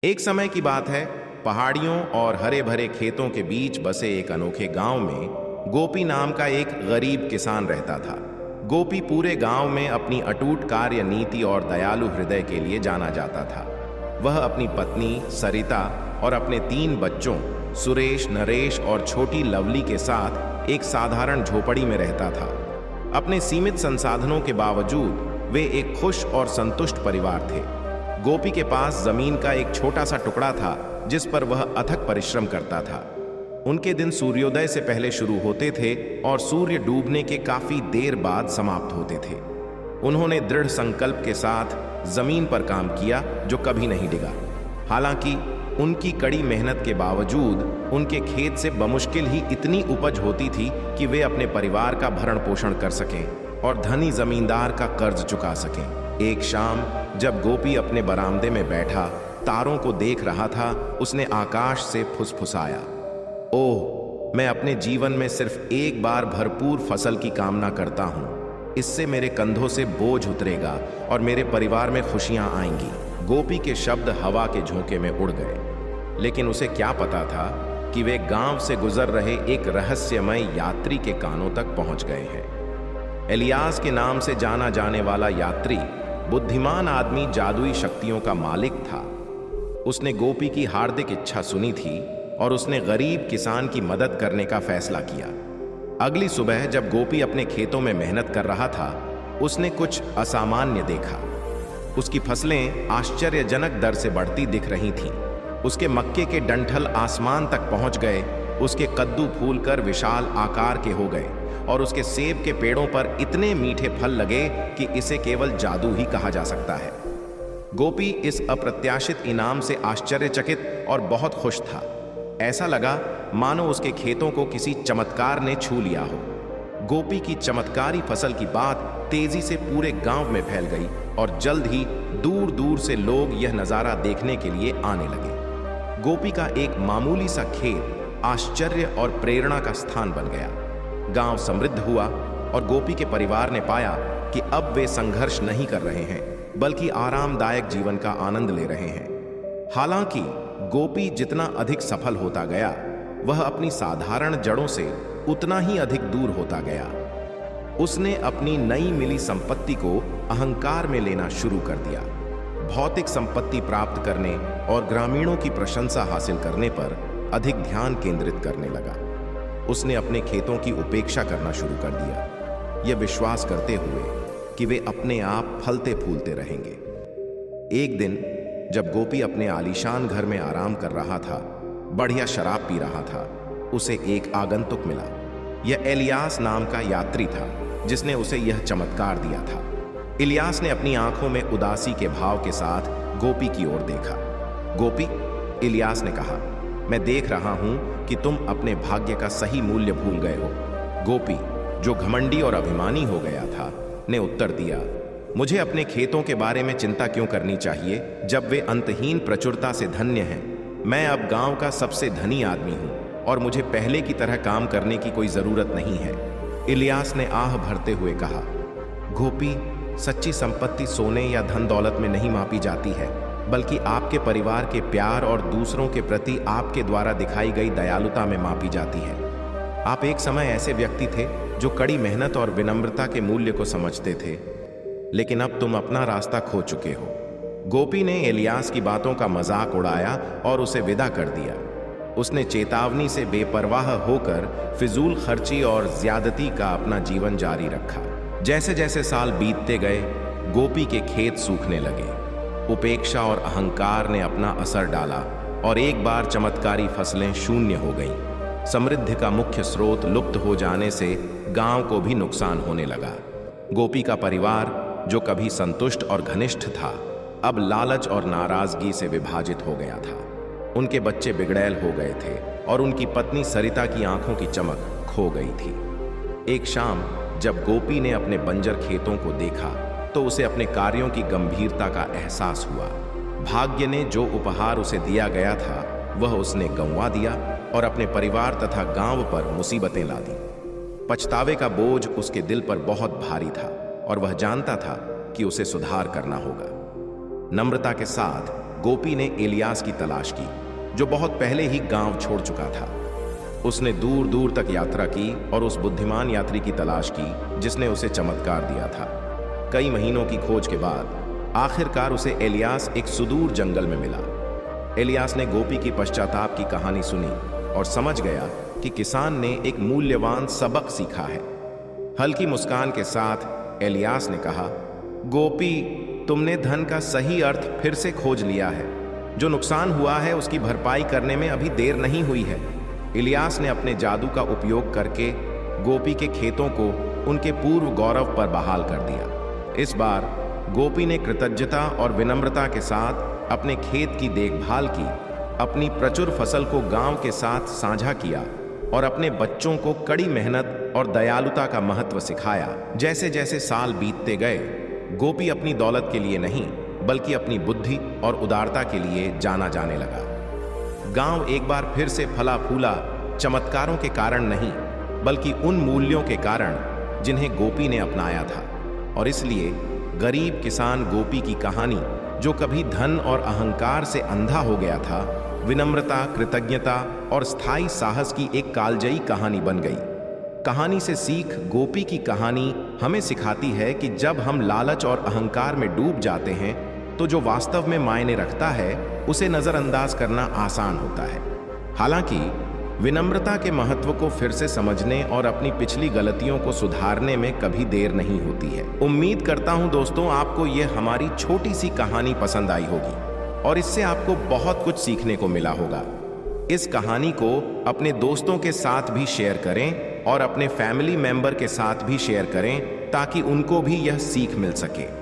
एक समय की बात है। पहाड़ियों और हरे भरे खेतों के बीच बसे एक अनोखे गांव में गोपी नाम का एक गरीब किसान रहता था। गोपी पूरे गांव में अपनी अटूट कार्य नीति और दयालु हृदय के लिए जाना जाता था। वह अपनी पत्नी सरिता और अपने 3 बच्चों सुरेश, नरेश और छोटी लवली के साथ एक साधारण झोपड़ी में रहता था। अपने सीमित संसाधनों के बावजूद वे एक खुश और संतुष्ट परिवार थे। गोपी के पास जमीन का एक छोटा सा टुकड़ा था जिस पर वह अथक परिश्रम करता था। उनके दिन सूर्योदय से पहले शुरू होते थे और सूर्य डूबने के काफी देर बाद समाप्त होते थे। उन्होंने दृढ़ संकल्प के साथ जमीन पर काम किया जो कभी नहीं डिगा। हालांकि उनकी कड़ी मेहनत के बावजूद उनके खेत से बमुश्किल ही इतनी उपज होती थी कि वे अपने परिवार का भरण पोषण कर सकें और धनी जमींदार का कर्ज चुका सकें। एक शाम जब गोपी अपने बरामदे में बैठा तारों को देख रहा था, उसने आकाश से फुसफुसाया, ओह, मैं अपने जीवन में सिर्फ एक बार भरपूर फसल की कामना करता हूँ। इससे मेरे कंधों से बोझ उतरेगा और मेरे परिवार में खुशियां आएंगी। गोपी के शब्द हवा के झोंके में उड़ गए, लेकिन उसे क्या पता था कि वे गांव से गुजर रहे एक रहस्यमय यात्री के कानों तक पहुंच गए हैं। इलियास के नाम से जाना जाने वाला यात्री बुद्धिमान आदमी जादुई शक्तियों का मालिक था। उसने गोपी की हार्दिक इच्छा सुनी थी और उसने गरीब किसान की मदद करने का फैसला किया। अगली सुबह जब गोपी अपने खेतों में मेहनत कर रहा था, उसने कुछ असामान्य देखा। उसकी फसलें आश्चर्यजनक दर से बढ़ती दिख रही थीं। उसके मक्के के डंठल आसमान तक पहुंच गए, उसके कद्दू फूलकर विशाल आकार के हो गए और उसके सेब के पेड़ों पर इतने मीठे फल लगे कि इसे केवल जादू ही कहा जा सकता है। गोपी इस अप्रत्याशित इनाम से आश्चर्यचकित और बहुत खुश था। ऐसा लगा मानो उसके खेतों को किसी चमत्कार ने छू लिया हो। गोपी की चमत्कारी फसल की बात तेजी से पूरे गांव में फैल गई और जल्द ही दूर दूर से लोग यह नजारा देखने के लिए आने लगे। गोपी का एक मामूली सा खेत आश्चर्य और प्रेरणा का स्थान बन गया। गांव समृद्ध हुआ और गोपी के परिवार ने पाया कि अब वे संघर्ष नहीं कर रहे हैं, बल्कि आरामदायक जीवन का आनंद ले रहे हैं। हालांकि गोपी जितना अधिक सफल होता गया, वह अपनी साधारण जड़ों से उतना ही अधिक दूर होता गया। उसने अपनी नई मिली संपत्ति को अहंकार में लेना शुरू कर दिया। भौतिक संपत्ति प्राप्त करने और ग्रामीणों की प्रशंसा हासिल करने पर अधिक ध्यान केंद्रित करने लगा। उसने अपने खेतों की उपेक्षा करना शुरू कर दिया, यह विश्वास करते हुए कि वे अपने आप फलते फूलते रहेंगे। एक दिन जब गोपी अपने आलीशान घर में आराम कर रहा था, बढ़िया शराब पी रहा था, उसे एक आगंतुक मिला। यह इलियास नाम का यात्री था जिसने उसे यह चमत्कार दिया था। इलियास ने अपनी आंखों में उदासी के भाव के साथ गोपी की ओर देखा। गोपी, इलियास ने कहा, मैं देख रहा हूं कि तुम अपने भाग्य का सही मूल्य भूल गए हो। गोपी, जो घमंडी और अभिमानी हो गया था, ने उत्तर दिया, मुझे अपने खेतों के बारे में चिंता क्यों करनी चाहिए जब वे अंतहीन प्रचुरता से धन्य हैं। मैं अब गांव का सबसे धनी आदमी हूं और मुझे पहले की तरह काम करने की कोई जरूरत नहीं है। इलियास ने आह भरते हुए कहा, गोपी, सच्ची संपत्ति सोने या धन दौलत में नहीं मापी जाती है, बल्कि आपके परिवार के प्यार और दूसरों के प्रति आपके द्वारा दिखाई गई दयालुता में मापी जाती है। आप एक समय ऐसे व्यक्ति थे जो कड़ी मेहनत और विनम्रता के मूल्य को समझते थे, लेकिन अब तुम अपना रास्ता खो चुके हो। गोपी ने इलियास की बातों का मजाक उड़ाया और उसे विदा कर दिया। उसने चेतावनी से बेपरवाह होकर फिजूल खर्ची और ज्यादती का अपना जीवन जारी रखा। जैसे जैसे साल बीतते गए, गोपी के खेत सूखने लगे। उपेक्षा और अहंकार ने अपना असर डाला और एक बार चमत्कारी फसलें शून्य हो गईं। समृद्धि का मुख्य स्रोत लुप्त हो जाने से गांव को भी नुकसान होने लगा। गोपी का परिवार, जो कभी संतुष्ट और घनिष्ठ था, अब लालच और नाराजगी से विभाजित हो गया था। उनके बच्चे बिगड़ैल हो गए थे और उनकी पत्नी सरिता की आंखों की चमक खो गई थी। एक शाम जब गोपी ने अपने बंजर खेतों को देखा तो उसे अपने कार्यों की गंभीरता का एहसास हुआ। भाग्य ने जो उपहार उसे दिया गया था वह उसने गंवा दिया और अपने परिवार तथा गांव पर मुसीबतें ला दी। पछतावे का बोझ उसके दिल पर बहुत भारी था और वह जानता था कि उसे सुधार करना होगा। नम्रता के साथ गोपी ने एलियास की तलाश की, जो बहुत पहले ही गांव छोड़ चुका था। उसने दूर दूर तक यात्रा की और उस बुद्धिमान यात्री की तलाश की जिसने उसे चमत्कार दिया था। कई महीनों की खोज के बाद आखिरकार उसे एलियास एक सुदूर जंगल में मिला। एलियास ने गोपी की पश्चाताप की कहानी सुनी और समझ गया कि किसान ने एक मूल्यवान सबक सीखा है। हल्की मुस्कान के साथ एलियास ने कहा, गोपी, तुमने धन का सही अर्थ फिर से खोज लिया है। जो नुकसान हुआ है उसकी भरपाई करने में अभी देर नहीं हुई है। इलियास ने अपने जादू का उपयोग करके गोपी के खेतों को उनके पूर्व गौरव पर बहाल कर दिया। इस बार गोपी ने कृतज्ञता और विनम्रता के साथ अपने खेत की देखभाल की, अपनी प्रचुर फसल को गांव के साथ साझा किया और अपने बच्चों को कड़ी मेहनत और दयालुता का महत्व सिखाया। जैसे जैसे साल बीतते गए, गोपी अपनी दौलत के लिए नहीं बल्कि अपनी बुद्धि और उदारता के लिए जाना जाने लगा। गांव एक बार फिर से फला फूला, चमत्कारों के कारण नहीं बल्कि उन मूल्यों के कारण जिन्हें गोपी ने अपनाया था। और इसलिए गरीब किसान गोपी की कहानी, जो कभी धन और अहंकार से अंधा हो गया था, विनम्रता, कृतज्ञता और स्थायी साहस की एक कालजयी कहानी बन गई। कहानी से सीख गोपी की कहानी हमें सिखाती है कि जब हम लालच और अहंकार में डूब जाते हैं तो जो वास्तव में मायने रखता है उसे नजरअंदाज करना आसान होता है। हालांकि विनम्रता के महत्व को फिर से समझने और अपनी पिछली गलतियों को सुधारने में कभी देर नहीं होती है। उम्मीद करता हूं दोस्तों, आपको यह हमारी छोटी सी कहानी पसंद आई होगी और इससे आपको बहुत कुछ सीखने को मिला होगा। इस कहानी को अपने दोस्तों के साथ भी शेयर करें और अपने फैमिली मेंबर के साथ भी शेयर करें ताकि उनको भी यह सीख मिल सके।